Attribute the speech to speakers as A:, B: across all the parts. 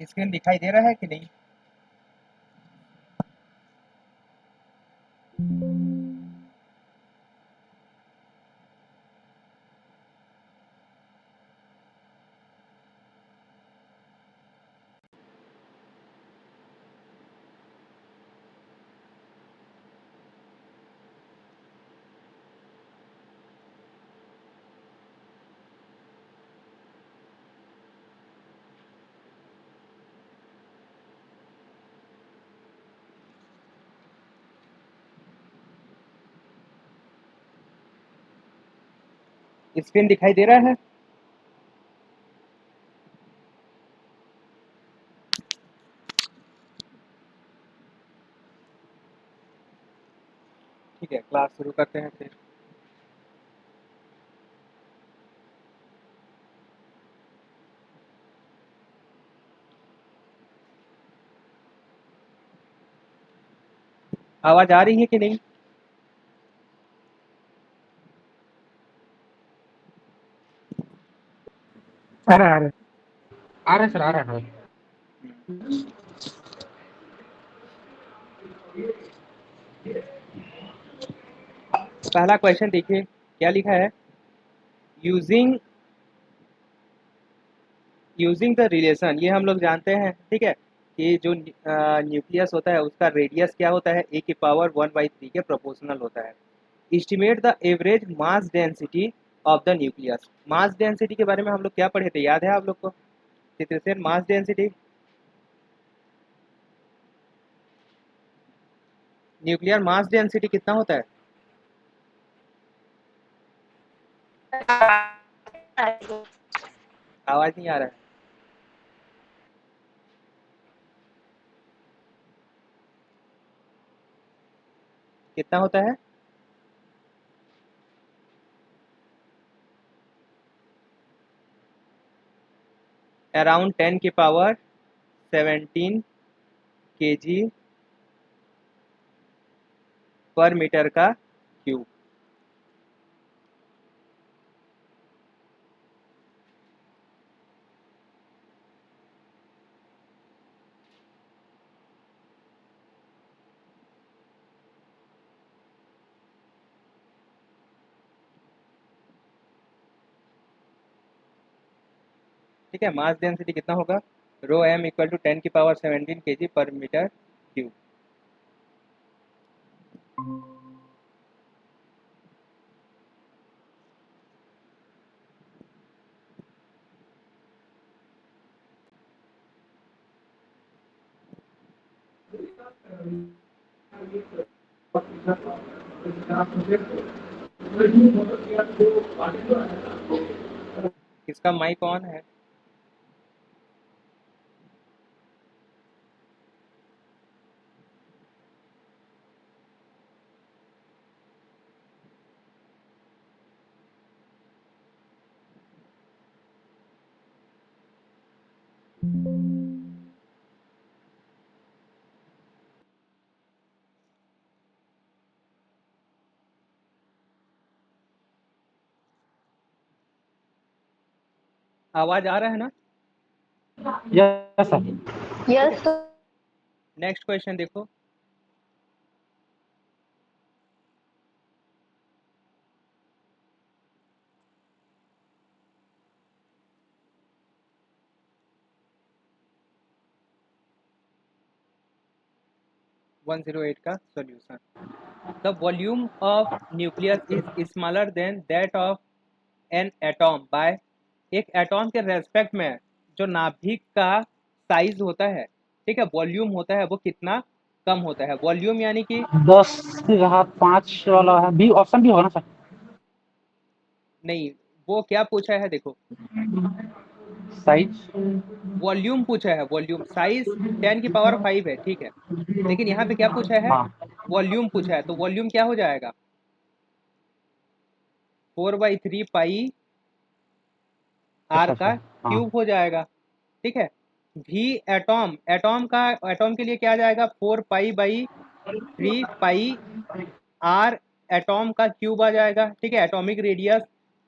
A: Screen दिखाई दे रहा है कि नहीं? स्क्रीन दिखाई दे रहा है? ठीक है, क्लास शुरू करते हैं फिर। आवाज आ रही है कि नहीं?
B: आ रहा है आ रहा है सर, आ रहा है।
A: पहला क्वेश्चन देखिए, क्या लिखा है? यूजिंग यूजिंग द रिलेशन, ये हम लोग जानते हैं, ठीक है, कि जो न्यूक्लियस होता है उसका रेडियस क्या होता है, A⁴ के प्रोपोर्शनल होता है। Estimate the average mass density of the nucleus. Mass density के बारे में हम लोग क्या पढ़े थे, याद है आप लोग को Chitrasen? Mass density, nuclear mass density कितना होता है? आवाज नहीं आ रहा है। कितना होता है? अराउंड 10⁻17 kg पर मीटर का क्यूब। ठीक है, मास डेंसिटी कितना होगा? ρm = 10⁻17 kg पर मीटर क्यूब। किसका माइक ऑन है? आवाज आ रहा है ना?
B: Yes sir.
C: Yes sir.
A: Next question देखो। वन जीरो एट का solution. The volume of nucleus is smaller than that of an atom by. एक एटॉम के रेस्पेक्ट में जो नाभिक का साइज होता है, ठीक है, वॉल्यूम होता है, वो कितना कम होता है? वॉल्यूम यानी कि
B: 10⁵ वाला है, बी ऑप्शन भी होगा ना सर?
A: नहीं, वो क्या पूछा है देखो,
B: साइज।
A: वॉल्यूम पूछा है, वॉल्यूम। साइज 10⁵ है, ठीक है, लेकिन यहाँ पे क्या पूछा है?
B: हाँ।
A: वॉल्यूम पूछा है, तो वॉल्यूम क्या हो जाएगा? 4/3 पाई आर
B: अच्छा
A: का
B: अच्छा। हाँ।
A: क्यूब हो जाएगा, ठीक है। भी एटॉम, एटॉम के लिए क्या आ जाएगा? 4π/3 आर एटॉम का क्यूब आ जाएगा, ठीक है, एटॉमिक रेडियस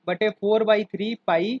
A: बटे 4/3 पाई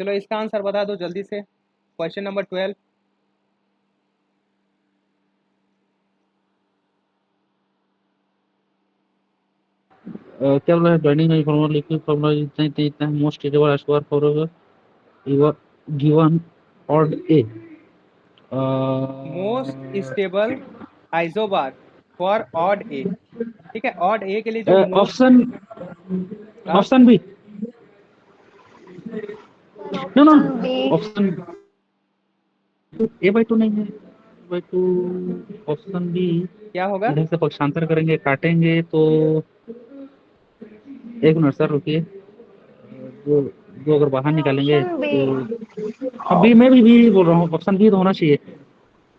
A: चलो इसका आंसर बता दो जल्दी से। Question number 12।
B: क्या बोला है? ज्वाइनिंग में फॉर्मूला लिखिए, फॉर्मूला इतना इतना इतना most stable isobar for given odd A.
A: Most stable isobar for odd A. ठीक है, ऑड ए के लिए जो मोस्ट
B: ऑप्शन
A: हाँ
B: option B.
C: Sir
B: no no,
C: option B.
B: Option A by two नहीं है, बाई टू। Option B.
A: क्या होगा?
B: इधर से पक्षांतर करेंगे, काटेंगे तो एक मिनट सर रुकिए। दो दो अगर बाहर
C: सर
B: निकालेंगे
C: ऑप्शन बी।
B: तो हाँ बी, मैं भी बोल रहा हूँ, ऑप्शन बी तो होना चाहिए।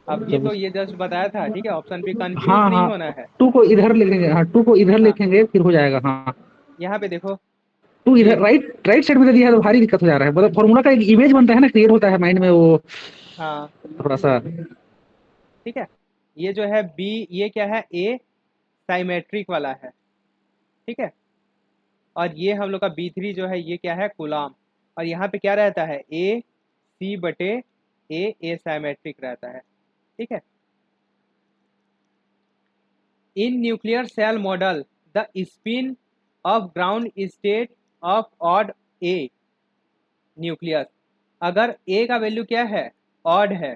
A: अभी
B: जब
A: तो
B: उस
A: ये जस्ट बताया था। ठीक है, ऑप्शन बी, कंफ्यूज
B: हाँ
A: नहीं
B: हाँ,
A: होना है।
B: टू को इधर लिखेंगे, हाँ टू को इधर
A: हाँ,
B: लिखेंगे फिर हो जाएगा। हाँ
A: यहाँ पे देखो
B: टू
A: ये।
B: इधर राइट राइट साइड में दे दिया है तो भारी दिक्कत हो जा रहा है, मतलब फॉर्मूला का एक इमेज बनता है ना, क्रिएट होता है माइंड में वो
A: हाँ
B: थोड़ा सा।
A: ठीक है, ये जो है बी, ये क्या है? ए साइमेट्रिक वाला है। ठीक है, और ये हम लोग का B3 जो है ये क्या है? कूलाम। और यहाँ पे क्या रहता है? ए सी बटे ए साइमेट्रिक रहता है। ठीक है, in nuclear shell model the spin of ground state of odd A nucleus. अगर ए का वैल्यू क्या है? ऑड है।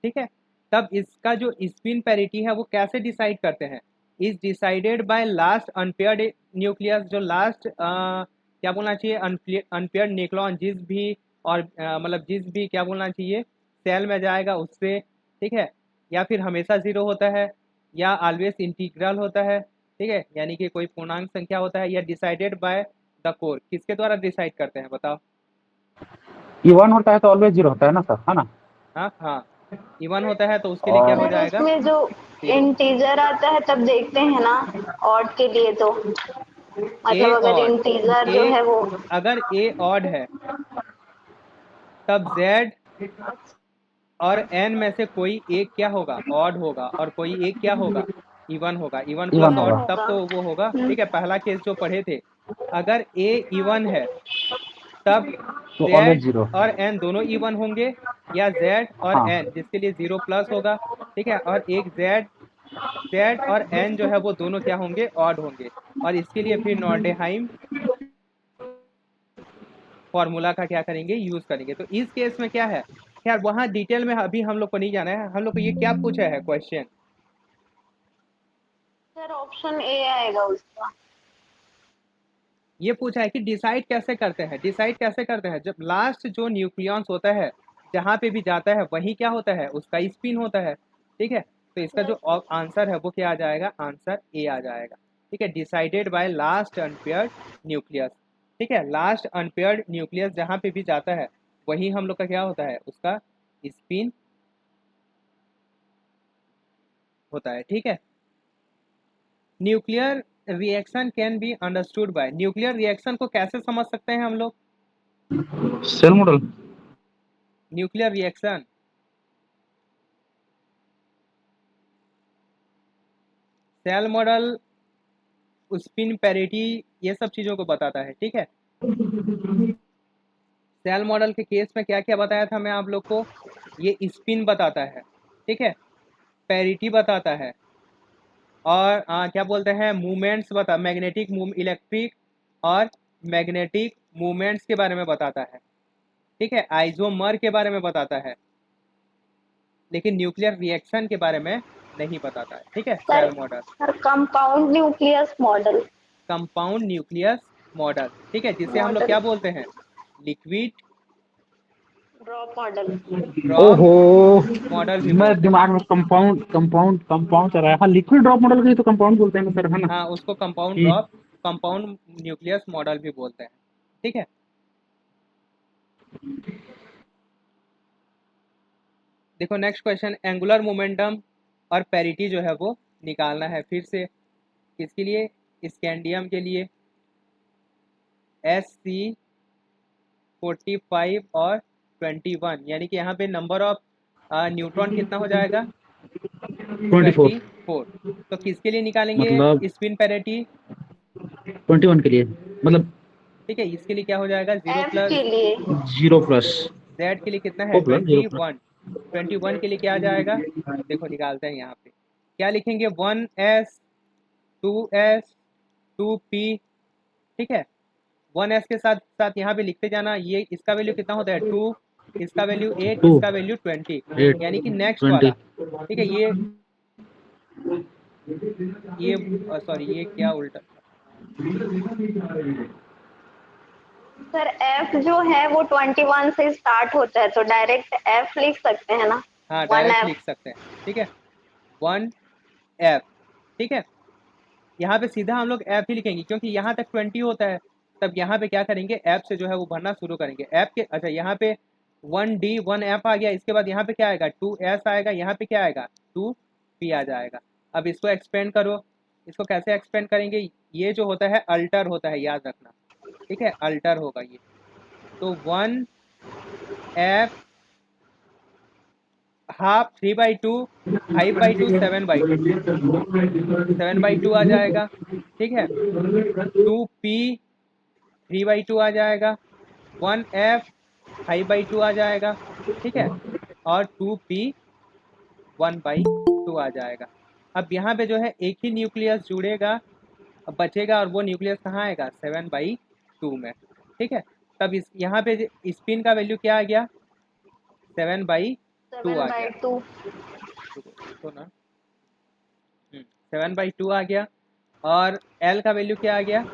A: ठीक है, तब इसका जो स्पिन पैरिटी है वो कैसे डिसाइड करते हैं? Is decided by last unpaired nucleus. जो लास्ट क्या बोलना चाहिए? अनपेयर्ड न्यूक्लॉन, जिस भी और मतलब जिस भी क्या बोलना चाहिए सेल में जाएगा उससे। ठीक है, या फिर हमेशा जीरो होता है, या ऑलवेज इंटीग्रल होता है। ठीक है, यानी कि कोई पूर्णांक संख्या होता है, या डिसाइडेड बाय द कोर। किसके द्वारा डिसाइड करते हैं बताओ?
B: ये वन होता है तो ऑलवेज जीरो होता है ना सर, है ना?
A: हाँ हाँ, इवन होता है तो उसके लिए क्या
B: और
A: हो
C: सर
A: जाएगा?
C: उसमें जो
A: जीरो।
C: इंटीजर आता है तब देखते हैं ना, ऑड के लिए तो
A: ए
C: मतलब अगर
A: ऑड,
C: इंटीजर जो
A: ए
C: है वो।
A: अगर ए ऑड है तब जेड और एन में से कोई एक क्या होगा? ऑड होगा, और कोई एक क्या होगा? इवन होगा। Even
B: even
A: plus
C: even
A: odd
B: होगा
A: तब
C: होगा।
A: तो वो होगा। ठीक है, पहला केस जो पढ़े थे, अगर ए इवन है तब
B: तो ऑलवेज
A: जेड
B: जीरो।
A: और एन दोनों इवन होंगे, या जेड और
B: हाँ
A: एन जिसके लिए जीरो प्लस होगा। ठीक है, और एक जेड, जेड और एन जो है वो दोनों क्या होंगे? ऑड होंगे। और इसके लिए फिर नॉर्डेहाइम फॉर्मूला का क्या करेंगे? यूज करेंगे। तो इस केस में क्या है? खैर वहाँ डिटेल में अभी हम लोग को नहीं जाना है। हम लोग को ये क्या पूछा है क्वेश्चन?
C: सर ऑप्शन ए आएगा उसका।
A: ये पूछा है कि डिसाइड कैसे करते हैं। डिसाइड कैसे करते हैं? जब लास्ट जो न्यूक्लियॉन्स होता है जहाँ पे भी जाता है वही क्या होता है? उसका स्पिन होता है। ठीक है, तो इसका जो
C: यस।
A: आंसर है वो क्या आ जाएगा? आंसर ए आ जाएगा। ठीक है, decided by last unpaired nucleus. ठीक है, लास्ट अनपेयर्ड न्यूक्लियस जहाँ पे भी जाता है वही हम लोग का क्या होता है? उसका स्पिन होता है। ठीक है, nuclear reaction can be understood by. Nuclear reaction को कैसे समझ सकते हैं हम लोग?
B: Shell model.
A: Nuclear reaction, shell model, spin parity, ये सब चीज़ों को बताता है। ठीक है, सेल मॉडल के केस में क्या क्या बताया था मैं आप लोग को? ये स्पिन बताता है। ठीक है, पैरिटी बताता है, और क्या बोलते हैं, मूवमेंट्स बता, मैग्नेटिक मूव, इलेक्ट्रिक और मैग्नेटिक मूवमेंट्स के बारे में बताता है। ठीक है, आइसोमर के बारे में बताता है, लेकिन न्यूक्लियर रिएक्शन के बारे में नहीं बताता है। ठीक है,
C: sir
A: shell model,
C: sir compound nucleus model.
A: Compound nucleus model. ठीक है, जिसे हम लोग
C: मॉडल।
A: क्या बोलते हैं? Liquid
C: drop model.
A: ड्रॉप
B: ओहो,
A: मॉडल भी
B: मैं
A: बोलते हैं।
B: दिमाग में कंपाउंड कंपाउंड कंपाउंड चल रहा है। हाँ लिक्विड ड्रॉप मॉडल के लिए तो कंपाउंड बोलते हैं ना सर, है ना?
A: हाँ, उसको कंपाउंड
B: कि
A: ड्रॉप, कंपाउंड न्यूक्लियस मॉडल भी बोलते हैं। ठीक है, देखो नेक्स्ट क्वेश्चन, एंगुलर मोमेंटम और पैरिटी जो है वो निकालना है फिर से। किसके लिए? स्कैंडियम के लिए। SC45 और 21, यानी कि यहाँ पे नंबर ऑफ न्यूट्रॉन कितना हो जाएगा?
B: 24।
A: 24। तो किसके लिए निकालेंगे
B: मतलब
A: स्पिन पैरिटी?
B: 21 के लिए, मतलब
A: ठीक है, इसके लिए क्या हो जाएगा 0
C: F
A: प्लस
C: के लिए
B: 0 प्लस
A: Z के लिए कितना है
B: ओ प्लस 0
A: 21, 21 के लिए क्या आ जाएगा, देखो निकालते हैं यहाँ पे, क्या लिखेंगे 1s 2s 2p, ठीक है, 1s के साथ साथ यहाँ पे लिखते जाना, ये इसका वैल्यू कितना होता है 2, इसका वैल्यू 8,
B: 2
A: इसका वैल्यू 20,
B: 8
A: यानी कि नेक्स्ट
B: 20
A: वाला, ठीक है, ये सॉरी ये क्या उल्टा,
C: सर F जो है वो 21 से स्टार्ट होता है, तो डायरेक्ट F लिख सकते हैं ना,
A: हाँ
C: 1
A: डायरेक्ट
C: F।
A: लिख सकते हैं, ठीक है 1f, ठीक है, यहाँ पे सीधा हम लोग एफ ही लिखेंगे क्योंकि यहाँ तक 20 होता है, तब यहाँ पे क्या करेंगे एफ से जो है वो भरना शुरू करेंगे, एफ के अच्छा यहाँ पे 1D 1F आ गया, इसके बाद यहाँ पे क्या आएगा 2S आएगा, यहाँ पे क्या आएगा 2P आ जाएगा। अब इसको एक्सपेंड करो, इसको कैसे एक्सपेंड करेंगे, ये जो होता है अल्टर होता है, याद रखना, ठीक है अल्टर होगा ये, तो 1F हाफ 3/2 5/2 7/2 7/2 आ जाएगा, ठीक है 2P 3/2 आ जाएगा, 1F 5/2 आ जाएगा, ठीक है, और 2P 1/2 आ जाएगा। अब यहाँ पे जो है एक ही न्यूक्लियस जुड़ेगा बचेगा, और वो न्यूक्लियस कहाँ आएगा 7/2 में, ठीक है, तब इस यहाँ पे स्पिन का वैल्यू क्या आ गया 7/2 आ गया,
C: 7/2
A: तो ना 7/2 आ गया, और L का वैल्यू क्या आ गया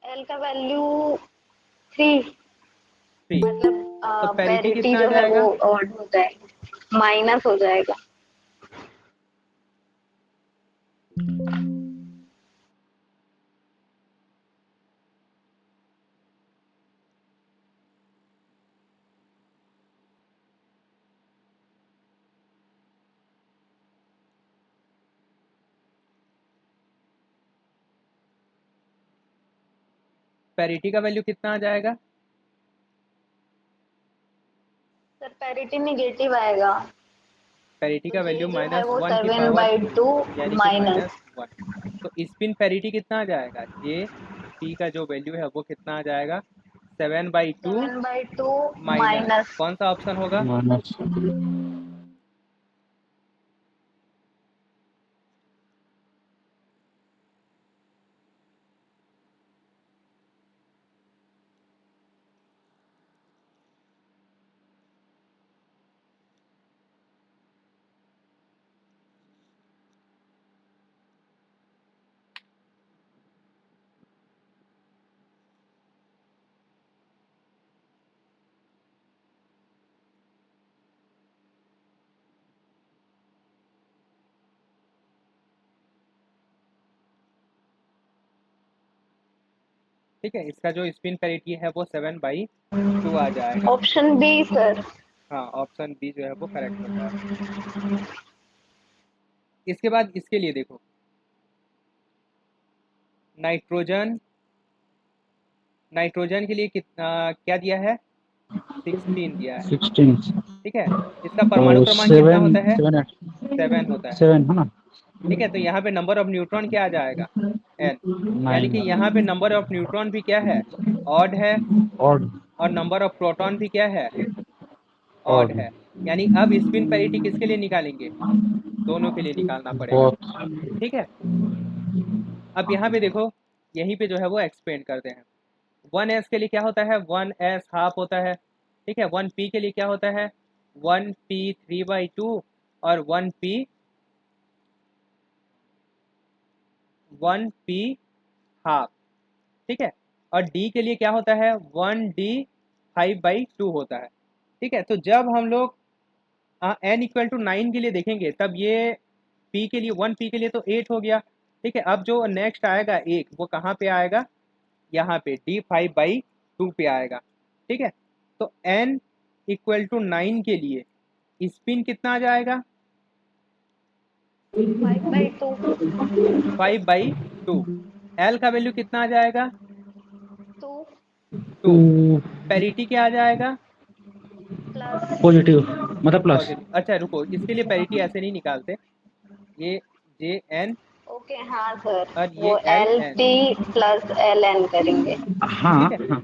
C: L का वैल्यू 3,
A: 3,
C: मतलब
A: तो पैरिटी
C: पैरिटी
A: कितना आ
C: जो है
A: जाएगा,
C: वो ऑड हो जाएगा, माइनस हो जाएगा।
A: पैरिटी का वैल्यू कितना आ जाएगा,
C: सर पैरिटी निगेटिव आएगा,
A: पैरिटी
C: तो
A: का वैल्यू
C: ये जो है वो
A: -1 की पावर
C: 7/2
A: यानी कि
C: माइनस
A: -1, तो स्पिन पैरिटी कितना आ जाएगा, जे पी का जो वैल्यू है वो कितना आ जाएगा 7/2
C: 7/2
A: माइनस,
C: माइनस।
A: कौन सा ऑप्शन होगा,
B: माइनस
A: ठीक है, इसका जो स्पिन पैरिटी है वो 7/2 आ जाएगा,
C: ऑप्शन बी सर।
A: हाँ ऑप्शन बी जो है वो करेक्ट होता है। इसके बाद इसके लिए देखो, नाइट्रोजन, नाइट्रोजन के लिए कितना क्या दिया है 16 दिया है,
B: 16
A: ठीक है, इसका परमाणु
B: और
A: क्रमांक कितना होता है
B: 7
A: 7 होता है,
B: 7 है ना,
A: ठीक है, तो यहाँ पे नंबर ऑफ न्यूट्रॉन क्या आ जाएगा n, यानी
B: 9
A: कि यहाँ पे नंबर ऑफ न्यूट्रॉन भी क्या है ऑड है,
B: ऑड
A: और नंबर ऑफ प्रोटॉन भी क्या है ऑड
B: ऑड
A: है, यानी अब स्पिन पैरिटी किसके लिए निकालेंगे, दोनों के लिए निकालना पड़ेगा,
B: बहुत
A: ठीक है। अब यहाँ पे देखो, यहीं पे जो है वो एक्सपेंड करते हैं, 1s के लिए क्या होता है 1s हाफ होता है, ठीक है, 1p के लिए क्या होता है 1p 3/2, और 1p हाफ, ठीक है, और d के लिए क्या होता है 1d 5/2 होता है, ठीक है, तो जब हम लोग n = 9 के लिए देखेंगे तब ये p के लिए 1p के लिए तो 8 हो गया, ठीक है, अब जो नेक्स्ट आएगा एक वो कहाँ पे आएगा, यहाँ पे d5/2 पे आएगा, ठीक है, तो n = 9 के लिए स्पिन कितना आ जाएगा
C: 5/2
A: 5/2, l का वैल्यू कितना आ जाएगा
C: 2
A: 2, पैरिटी क्या आ जाएगा
C: प्लस
B: पॉजिटिव मतलब प्लस
A: पॉजिटिव, अच्छा रुको इसके लिए पैरिटी ऐसे नहीं निकालते, ये JN
C: ओके हाँ सर,
A: और ये
C: वो
A: L
C: L
A: N.
C: T plus L N करेंगे।
B: हाँ
A: ठीक है,
B: हाँ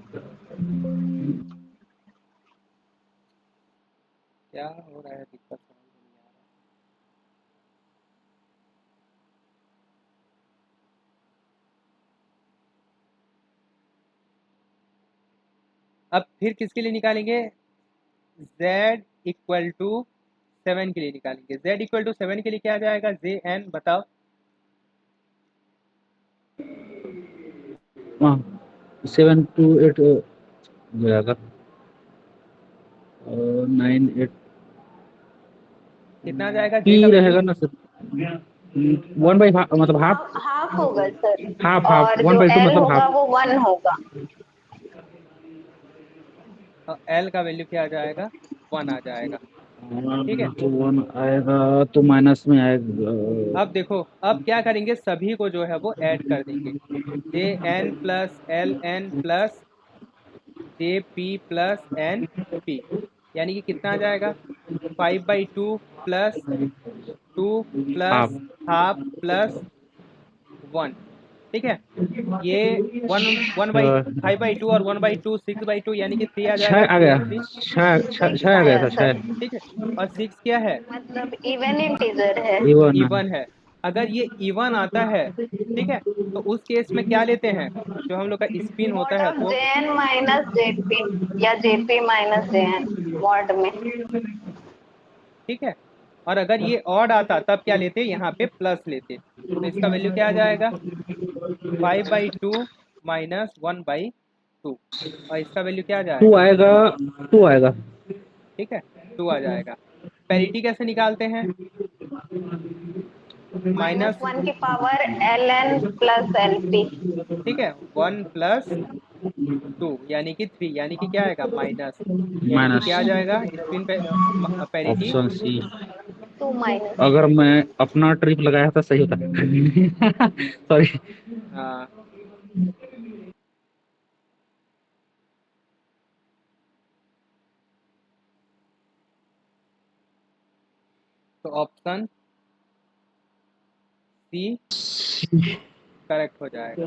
A: क्या हो रहा है, दिक्कत समझ में नहीं आ रहा। अब फिर किसके लिए निकालेंगे, z इक्वल टू 7 के लिए निकालेंगे। z इक्वल टू 7 के लिए क्या आ जाएगा, जे एन बताओ।
B: हाँ 7 to 8 जाएगा 9 8
A: कितना आ जाएगा
B: पी
A: जे का वैल्यू,
B: रहेगा ना सर 1 by मतलब हाफ
C: हाफ हाफ होगा सर,
B: हाफ हाफ
C: और
B: 1
C: जो
B: by 2
C: एल
B: मतलब
C: होगा
B: हाफ।
C: वो 1 होगा।
A: और एल का वैल्यू क्या आ जाएगा, 1 आ जाएगा। ठीक है,
B: तो 1 आएगा तो माइनस में आएगा।
A: अब देखो, अब क्या करेंगे, सभी को जो है वो ऐड कर देंगे, J N plus L N plus J P plus N P, यानी कि कितना आ जाएगा, 5/2 plus 2
B: half
A: plus half plus 1। ठीक है, ये वन वन बाई 5/2 और 1/2 6/2, यानी कि 3 आ
B: छः
A: जाएगा,
B: आ
A: 3
B: गया
A: और 3
B: छः
C: 6
B: आ गया
C: आया
B: था
C: सर,
B: 6
A: ठीक है, और 6 क्या है,
C: मतलब इवन इंटीजर है।
B: इवन
A: इवन है। अगर ये इवन आता है, ठीक है, तो उस केस में क्या लेते हैं, जो हम लोग का स्पिन होता
C: मॉड
A: है
C: ऑफ
A: वो,
C: J N minus J P या J P minus J N mod में।
A: ठीक है, और अगर ये ऑड आता तब क्या लेते, यहाँ पे प्लस लेते, तो इसका वैल्यू क्या आ जाएगा, 5/2 माइनस 1/2, और इसका वैल्यू क्या आ
B: 2
A: जाएगा,
B: आएगा 2 आएगा।
A: ठीक है, 2 आ जाएगा। पैरिटी कैसे निकालते हैं, माइनस,
C: -1 की power L N plus L P.
A: ठीक है, 1 प्लस 2 यानी कि 3, यानी कि क्या आएगा, माइनस, यानी कि
B: माइनस
A: क्या आ जाएगा, स्पिन पे पैरिटी,
B: ऑप्शन सी।
C: 2 माइनस।
B: अगर मैं अपना ट्रिप लगाया था सही होता सॉरी।
A: तो ऑप्शन सी करेक्ट हो जाएगा।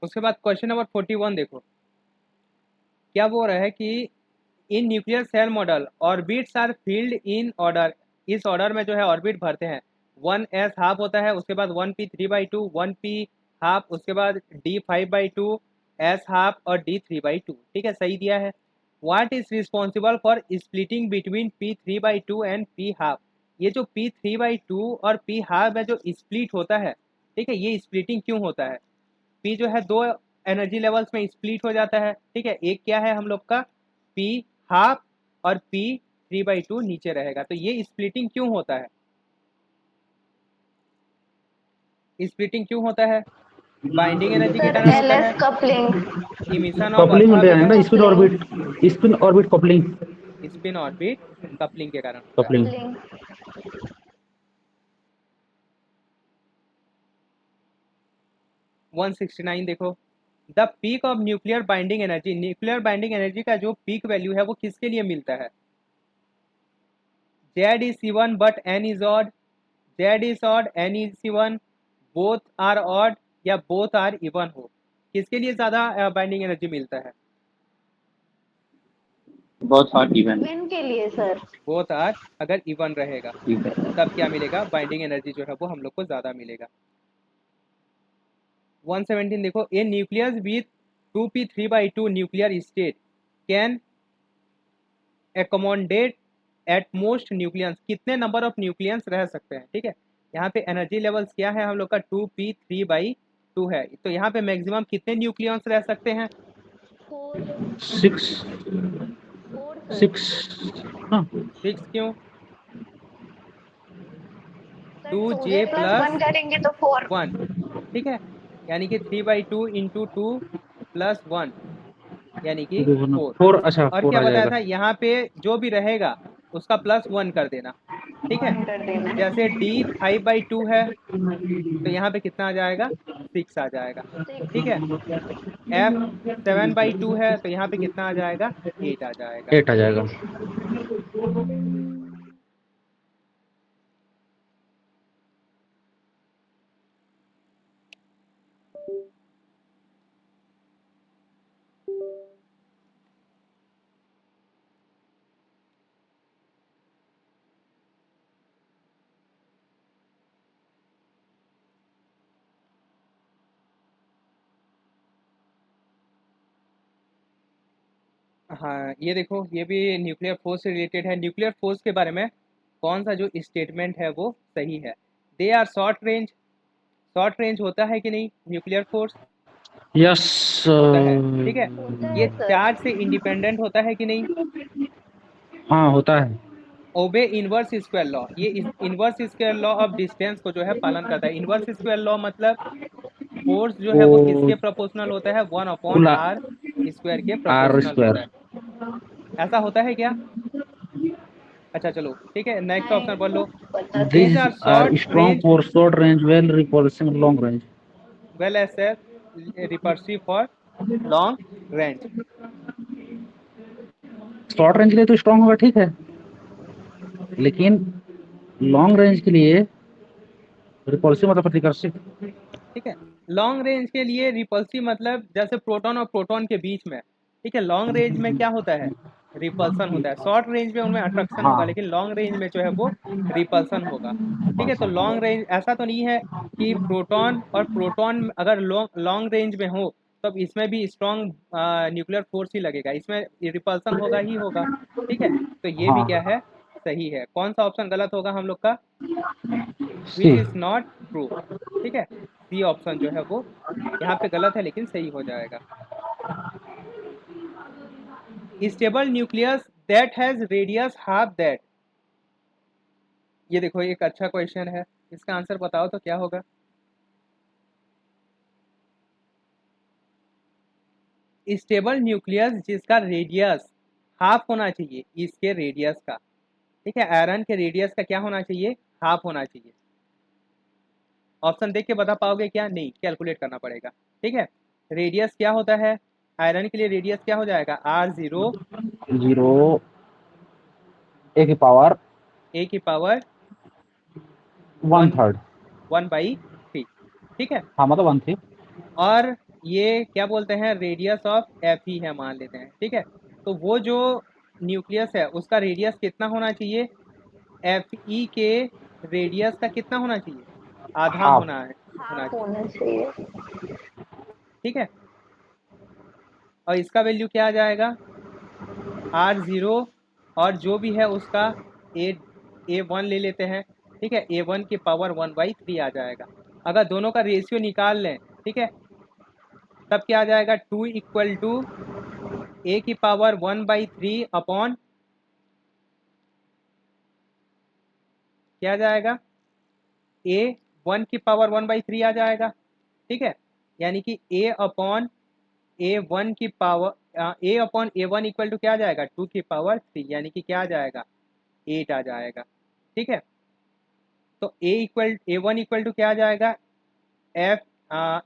A: उसके बाद क्वेश्चन नंबर 41 देखो, क्या बोल रहा है कि in nuclear shell model orbits are filled in order, इस ऑर्डर में जो है ऑर्बिट भरते हैं, 1s हाफ होता है, उसके बाद 1p 3/2, 1p हाफ, उसके बाद d 5/2, s हाफ और d 3/2। ठीक है, सही दिया है। What is responsible for splitting between p 3/2 and p half, ये जो p 3/2 और p हाफ में जो स्प्लिट होता है, ठीक है, ये स्प्लिटिंग क्यों होता है, पी जो है दो एनर्जी लेवल्स में स्प्लिट हो जाता है। ठीक है, एक क्या है हम लोग का पी हाफ, और पी 3/2 नीचे रहेगा, तो ये स्प्लिटिंग क्यों होता है, स्प्लिटिंग क्यों होता है, बाइंडिंग एनर्जी के
C: सर
A: कारण
C: एल
A: होता
C: एस
A: है,
C: coupling.
A: Emission of
B: coupling
A: alpha
B: है
A: बीटा,
B: ना
C: coupling
B: spin orbit coupling
A: spin orbit coupling के कारण होता है।
B: कपलिंग।
C: कपलिंग
A: 169 देखो, the peak of nuclear binding energy, nuclear binding energy का जो पीक वैल्यू है वो किसके लिए मिलता है, Z is even but n is odd, Z is odd n is even, both are odd या both are even हो, किसके लिए ज्यादा बाइंडिंग एनर्जी मिलता है,
B: बहुत हार्ड इवेंट।
C: इवन के लिए सर।
A: बोथ आर, अगर इवन रहेगा तब क्या मिलेगा, बाइंडिंग एनर्जी जो है वो हम लोग को ज्यादा मिलेगा। 117 देखो, a nucleus with 2p 3/2 nuclear state can accommodate at most nucleons, कितने नंबर ऑफ न्यूक्लियंस रह सकते हैं। ठीक है, यहाँ पे एनर्जी लेवल्स क्या है हम लोग का 2p 3/2 है, तो यहाँ पे मैक्सिमम कितने न्यूक्लियंस रह सकते हैं,
B: 6
C: 4
B: 6 हाँ
A: 6 क्यों,
C: सर
A: 2j
C: 2j+1
A: प्लस
C: करेंगे तो 4।
A: 1, ठीक है, यानी कि 3/2 इंटू 2 प्लस 1, यानी कि 4।
B: 4 अच्छा
A: और
B: 4
A: क्या
B: आ
A: बताया
B: जाएगा।
A: था, यहाँ पे जो भी रहेगा उसका +1 कर देना, ठीक है,
C: कर देना है।
A: जैसे D 5/2 है तो यहाँ पे कितना आ जाएगा, 6 आ जाएगा। ठीक है, F 7/2 है तो यहाँ पे कितना आ जाएगा, 8 आ जाएगा।
B: 8 आ जाएगा।
A: हाँ, ये देखो, ये भी न्यूक्लियर फोर्स से रिलेटेड है। न्यूक्लियर फोर्स के बारे में कौन सा जो स्टेटमेंट है वो सही है। दे आर शॉर्ट रेंज होता है कि नहीं न्यूक्लियर फोर्स,
B: यस।
A: होता है। ठीक है,
C: होता
A: ये
C: है सर।
A: चार्ज से इंडिपेंडेंट होता है कि नहीं,
B: हाँ होता है।
A: ओबे इनवर्स स्क्वायर लॉ, ये inverse square law of distance को जो है पालन करता है। इनवर्स स्क्वायर लॉ मतलब फोर्स जो है वो
B: वो
A: किसके प्रोपोर्शनल होता है, 1
B: कुल
A: r स्क्वायर के
B: आर
A: प्रोपोर्शनल होता
B: स्क्वायर।
A: है। ऐसा होता है क्या? अच्छा चलो ठीक है, नेक्स्ट ऑप्शन पढ़ लो।
C: नहीं पता
A: these
C: sir.
A: Are
B: These are
A: short
B: strong
A: range
B: for short range, well repulsing long range.
A: Well as repulsive for long range.
B: Short range के लिए तो स्ट्रांग होगा, ठीक है, लेकिन लॉन्ग रेंज के लिए रिपल्सिव मतलब प्रतिकर्षित।
A: ठीक है, लॉन्ग रेंज के लिए रिपल्सिव मतलब जैसे प्रोटॉन और प्रोटॉन के बीच में। ठीक है, लॉन्ग रेंज में क्या होता है, रिपल्सन होता है। शॉर्ट रेंज में उनमें अट्रैक्शन होगा,
B: हाँ
A: लेकिन लॉन्ग रेंज में जो है वो रिपल्सन होगा। ठीक है, तो लॉन्ग रेंज ऐसा तो नहीं है कि प्रोटॉन और प्रोटॉन अगर लॉन्ग रेंज में हो तब इसमें भी स्ट्रॉन्ग न्यूक्लियर फोर्स ही लगेगा, इसमें रिपल्सन होगा ही होगा। ठीक है, तो ये भी
B: हाँ।
A: क्या है, सही है। कौन सा ऑप्शन गलत होगा हम लोग का, which
B: C.
A: Is not true. ठीक है, सी ऑप्शन जो है वो यहाँ पे गलत है लेकिन सही हो जाएगा। Stable nucleus that has radius half that, ये देखो एक अच्छा क्वेश्चन है, इसका आंसर बताओ तो क्या होगा। स्टेबल न्यूक्लियस जिसका रेडियस हाफ होना चाहिए इसके रेडियस का। ठीक है, आयरन के रेडियस का क्या होना चाहिए, हाफ होना चाहिए। ऑप्शन देख के बता पाओगे क्या, नहीं, कैलकुलेट करना पड़ेगा। ठीक है, रेडियस क्या होता है, आयरन के लिए रेडियस क्या हो जाएगा, R0
B: जीरो ए की पावर
A: A की पावर 1
B: 1/3।
A: 1/3। ठीक है,
B: हाँ मतलब 1 थी।
A: और ये क्या बोलते हैं, रेडियस ऑफ एफ ही है मान लेते हैं। ठीक है, तो वो जो न्यूक्लियस है उसका रेडियस कितना होना चाहिए, एफ ई के रेडियस का कितना होना चाहिए, आधा
B: हाफ।
A: होना
C: हाफ
A: चाहिए।
C: होना चाहिए।
A: ठीक है, और इसका वैल्यू क्या आ जाएगा, R0, और जो भी है उसका A1 ले लेते हैं। ठीक है, A1 की पावर 1/3 आ जाएगा। अगर दोनों का रेशियो निकाल लें, ठीक है, तब क्या आ जाएगा, 2 इक्वल टू A की पावर 1/3 अपॉन क्या आ जाएगा, A1 की पावर 1/3 आ जाएगा। ठीक है, यानी कि A अपॉन A1 की पावर A/A1 इक्वल टू क्या आ जाएगा, 2 की पावर 3, यानी कि क्या आ जाएगा, 8 आ जाएगा। ठीक है, तो A1 इक्वल टू क्या आ जाएगा, एफ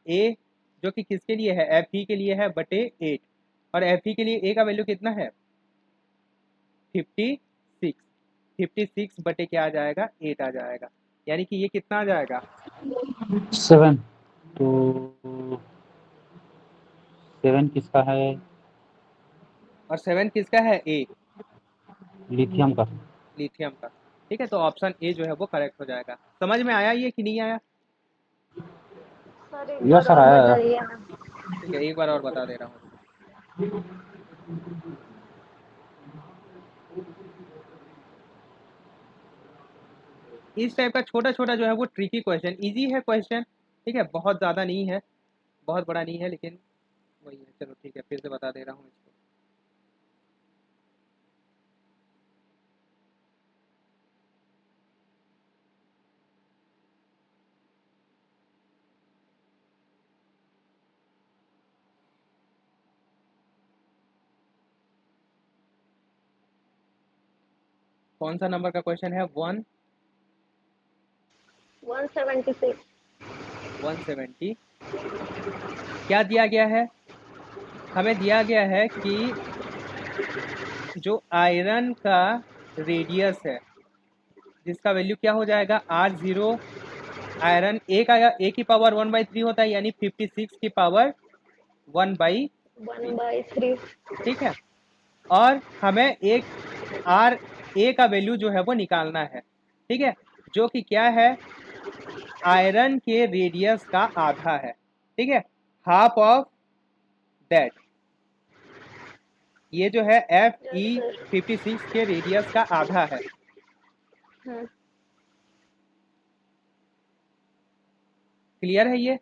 A: ए जो कि किसके लिए है, एफ ई के लिए है, बटे 8। और एफ ई के लिए ए का वैल्यू कितना है, 56। 56 बटे क्या आ जाएगा, 8 आ जाएगा। यानी कि ये कितना आ जाएगा,
B: 7। तो 7 किसका है?
A: और 7 किसका है, ए,
B: लिथियम का।
A: लिथियम का। ठीक है, तो ऑप्शन ए जो है वो करेक्ट हो जाएगा। समझ में आया ये कि नहीं आया?
C: सर एक
B: यह
C: बार
B: सर
C: और
B: आया।
C: बताइए ना।
A: ठीक है, एक बार और बता दे रहा हूँ। इस टाइप का छोटा छोटा जो है वो ट्रिकी क्वेश्चन, इजी है क्वेश्चन। ठीक है, बहुत ज़्यादा नहीं है, बहुत बड़ा नहीं है, लेकिन वही है। चलो ठीक है, फिर से बता दे रहा हूँ इसको। कौन सा नंबर का क्वेश्चन है, 1
C: 176.
A: 170 क्या दिया गया है? हमें दिया गया है कि जो आयरन का रेडियस है जिसका वैल्यू क्या हो जाएगा R0 आयरन ए का ए की पावर 1/3 होता है यानी 56 की पावर 1/3
C: 1/3.
A: ठीक है। और हमें एक आर ए का वैल्यू जो है वो निकालना है ठीक है, जो कि क्या है आयरन के रेडियस का आधा है ठीक है, हाफ ऑफ दैट। ये जो है एफ ई
C: Yes, sir.
A: 56 के रेडियस का आधा है।
C: Hmm.
A: क्लियर है ये?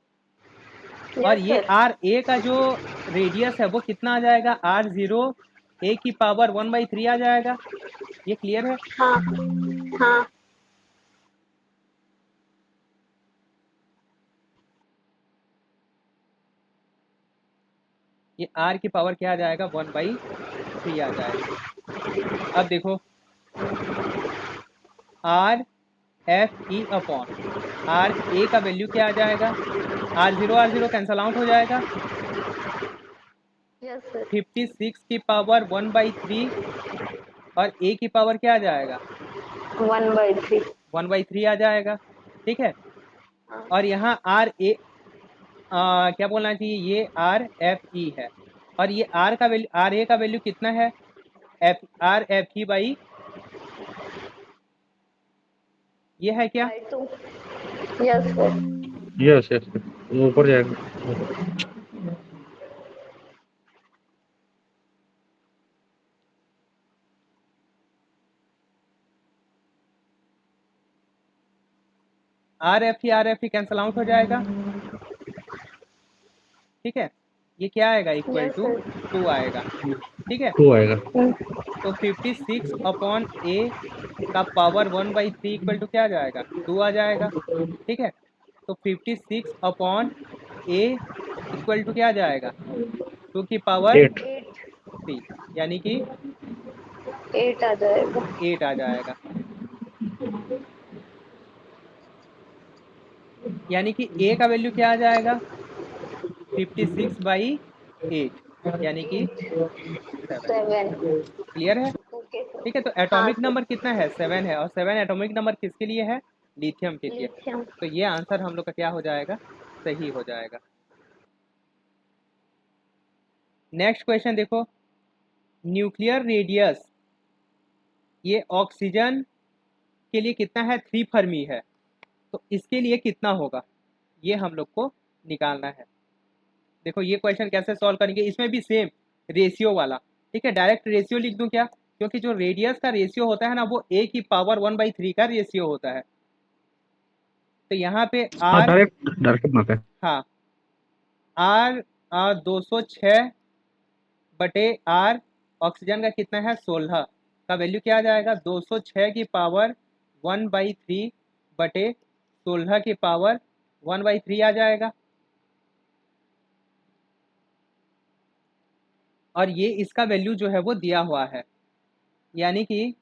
A: और
C: Yes,
A: ये
C: sir.
A: आर ए का जो रेडियस है वो कितना आ जाएगा R0 ए की पावर 1/3 आ जाएगा। ये क्लियर है?
C: हाँ हाँ.
A: ये R की पावर क्या आ जाएगा 1/3 आ जाएगा। अब देखो R F E upon R A का वैल्यू क्या आ जाएगा R0 कैंसल आउट हो जाएगा।
C: Yes, sir.
A: 56 की पावर 1/3 और ए की पावर क्या आ जाएगा
C: 1/3.
A: 1/3 आ जाएगा ठीक है।
C: हाँ.
A: और यहाँ आर ए क्या बोलना चाहिए ये आर एफ ई है और ये आर का वैल्यू आर ए का वैल्यू कितना है F R F E by ये है क्या?
C: By 2. Yes, sir.
B: Yes yes वो ऊपर जाएगा।
A: Are F E cancel out हो जाएगा ठीक है। ये क्या आएगा इक्वल
C: Yes,
A: टू
C: sir.
A: 2 आएगा ठीक है।
B: 2 आएगा।
C: Hmm.
A: तो 56 अपॉन ए का पावर 1/3 इक्वल टू क्या आ जाएगा 2 आ जाएगा ठीक है। तो 56 अपॉन ए इक्वल टू क्या आ जाएगा 2 की पावर
B: 8
C: 8.
A: 3 यानी कि
C: 8 आ जाएगा.
A: 8 आ जाएगा। यानी कि ए का वैल्यू क्या आ जाएगा 56/8 यानी कि 7।
C: 7.
A: क्लियर है?
C: Okay, sir.
A: ठीक है। तो
C: हाँ
A: एटॉमिक
C: sir.
A: नंबर कितना है 7 है और 7 एटॉमिक नंबर किसके लिए है लिथियम के लिए।
C: Lithium.
A: तो ये आंसर हम लोग का क्या हो जाएगा सही हो जाएगा। नेक्स्ट क्वेश्चन देखो न्यूक्लियर रेडियस ये ऑक्सीजन के लिए कितना है 3 फर्मी है तो इसके लिए कितना होगा ये हम लोग को निकालना है। देखो ये क्वेश्चन कैसे सॉल्व करेंगे इसमें भी सेम रेशियो वाला ठीक है। डायरेक्ट रेशियो लिख दूं क्या क्योंकि जो रेडियस का रेशियो होता है ना वो ए की पावर 1/3 का रेशियो होता है। तो यहाँ पे
B: हाँ
A: आर
B: डायरेक्ट डायरेक्ट बनाते हैं।
A: हाँ आर 206 बटे आर ऑक्सीजन का कितना है 16 का वैल्यू क्या आ जाएगा 206 की पावर 1/3 बटे 16 की पावर 1/3 आ जाएगा। और ये इसका वैल्यू जो है वो दिया हुआ है यानी कि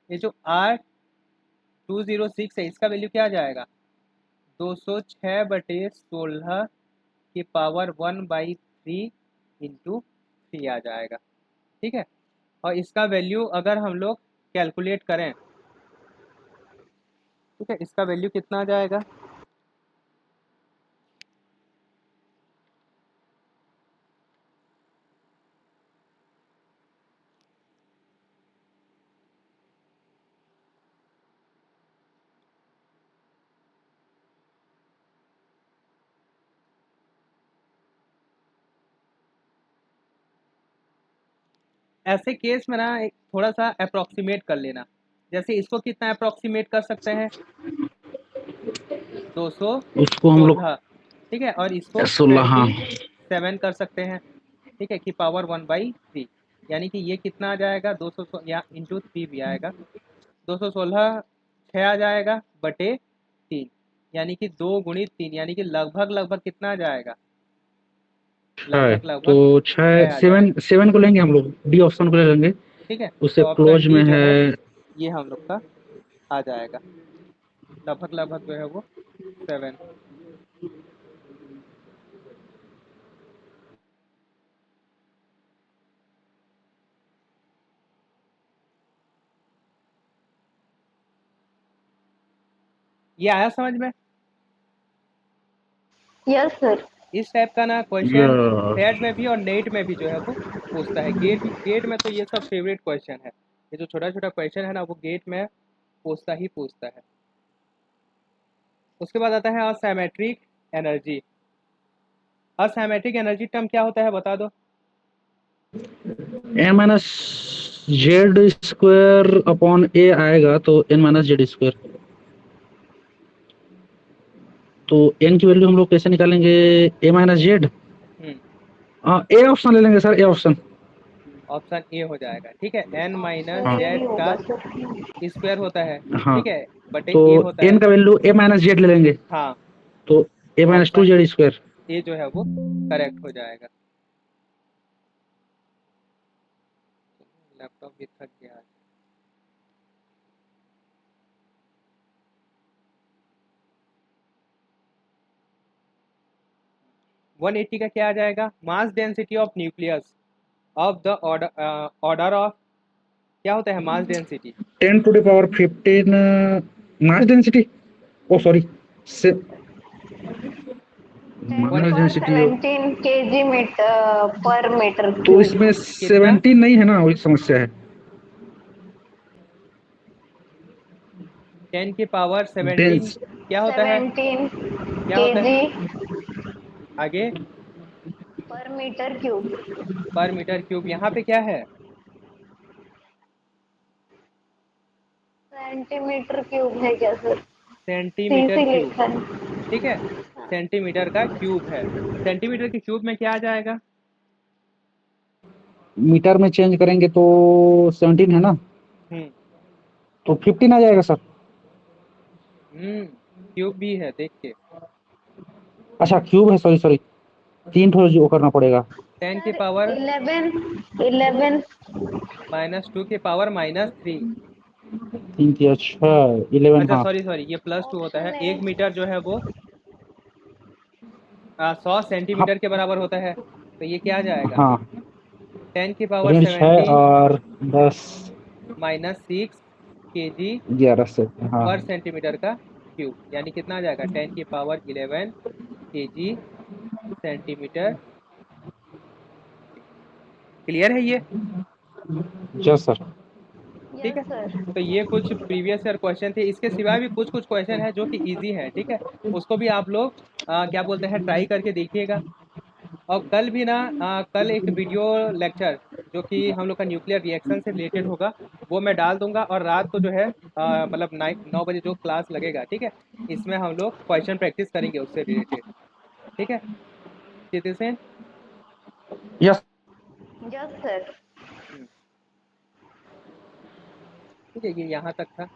A: ये जो R206 है इसका वैल्यू क्या आ जाएगा 206 बटे 16 की पावर 1/3 इंटू 3 आ जाएगा ठीक है। और इसका वैल्यू अगर हम लोग कैलकुलेट करें ठीक है इसका वैल्यू कितना आ जाएगा ऐसे केस में ना थोड़ा सा अप्रोक्सीमेट कर लेना। जैसे इसको कितना अप्रोक्सीमेट कर सकते हैं 216
B: उसको हम लोग
A: ठीक है। और इसको
B: 16 हाँ
A: 27 कर सकते हैं ठीक है कि पावर 1/3 यानी कि ये कितना आ जाएगा 200 या इंटू 3 भी आएगा 216 6 आ जाएगा बटे 3 यानी कि 2 गुणित 3 यानी कि लगभग लगभग कितना आ जाएगा
B: है
A: लगभग
B: तो
A: लगभग 6 आ जाएगा
B: 7 को लेंगे हम लोग डी ऑप्शन को ले लेंगे।
A: ठीक है।
B: उससे
A: तो ऑप्शन
B: क्लोज
A: डी
B: में
A: जो
B: है
A: है ये हम लोग का आ जाएगा। लगभग जो है वो 7। ये आया समझ में?
C: Yes sir.
A: इस टाइप का ना क्वेश्चन
B: यस
A: सेट में भी और नेट में भी जो है वो पूछता है। गेट में तो ये सब फेवरेट क्वेश्चन है। ये जो छोटा छोटा क्वेश्चन है ना वो गेट में पूछता है। उसके बाद आता है asymmetric energy. Asymmetric energy term क्या होता है बता दो।
B: ए माइनस जेड स्क्वायर अपॉन ए आएगा तो एन माइनस जेड स्क्वायर। तो एन की वैल्यू हम लोग कैसे निकालेंगे? ए माइनस जेड। ए ऑप्शन ले लेंगे sir, A option.
A: Option A हो जाएगा, ठीक है। एन माइनस
B: हाँ
A: जेड
C: यही
A: का
C: होगा सर।
A: स्क्वायर होता है,
B: हाँ,
A: ठीक है, बटे
B: तो
A: ए होता
B: एन
A: है।
B: का वैल्यू ए माइनस जेड ले लेंगे,
A: हाँ,
B: तो ए
A: तो
B: minus two
A: option
B: Z square.
A: A जो है वो करेक्ट हो जाएगा। लैपटॉप भी थक गया आज। 180 का क्या आ जाएगा? Mass density of nucleus of the order of, क्या होता है mass density?
B: 10 to the power 15 mass density, oh sorry, mass density
C: 17 KG metre per metre
B: तो
C: क्यूब।
B: इसमें
A: कितना?
B: 17 नहीं है ना, वही समस्या है।
A: 10 की पावर 17
B: डेंस
A: क्या होता है?
C: 17
A: क्या होता है
C: केजी
A: आगे?
C: पर मीटर क्यूब।
A: पर मीटर क्यूब। यहाँ पे क्या है?
C: सेंटीमीटर क्यूब है क्या सर?
A: सेंटीमीटर
C: सीसी
A: क्यूब,
C: लिखा है।
A: ठीक है। सेंटीमीटर का क्यूब है। सेंटीमीटर के क्यूब में क्या आ जाएगा?
B: मीटर में चेंज करेंगे तो 17 है ना,
A: हम्म
B: तो 15 आ जाएगा सर।
A: क्यूब भी है देख के।
B: अच्छा क्यूब है, सॉरी सॉरी, 3 ठो जो करना पड़ेगा।
A: 10 की
C: सर
A: पावर
C: 11
A: -2 की पावर -3।
B: 3 की, अच्छा 11,
A: अच्छा
B: हाँ
A: सॉरी सॉरी, ये +2 होता है।
C: ऑप्शन है।
A: 1 मीटर जो है वो 100
B: हाँ
A: सेंटीमीटर के बराबर होता है। तो ये क्या आ जाएगा?
B: हाँ,
A: 10 की पावर
B: रेंज है
A: 17
B: और 10
A: -6 केजी
B: 11 से, हाँ
A: पर सेंटीमीटर का क्यूब, यानी कितना आ जाएगा? 10 की पावर 11 केजी सेंटीमीटर। क्लियर है ये?
B: Just sir.
A: ठीक है।
C: Yes sir.
A: तो ये कुछ प्रीवियस ईयर क्वेश्चन थे। इसके सिवा भी कुछ कुछ क्वेश्चन है जो कि इजी है, ठीक है। उसको भी आप लोग क्या बोलते हैं ट्राई करके देखिएगा। और कल भी ना कल एक वीडियो लेक्चर जो कि हम लोग का न्यूक्लियर रिएक्शन से रिलेटेड होगा, वो मैं डाल दूंगा। और रात को जो है मतलब 9 बजे जो क्लास लगेगा, ठीक है, इसमें हम लोग क्वेश्चन प्रैक्टिस करेंगे उससे रिलेटेड, ठीक है। चित्र
B: यस
C: यस सर।
A: ठीक है, ये यहाँ तक था।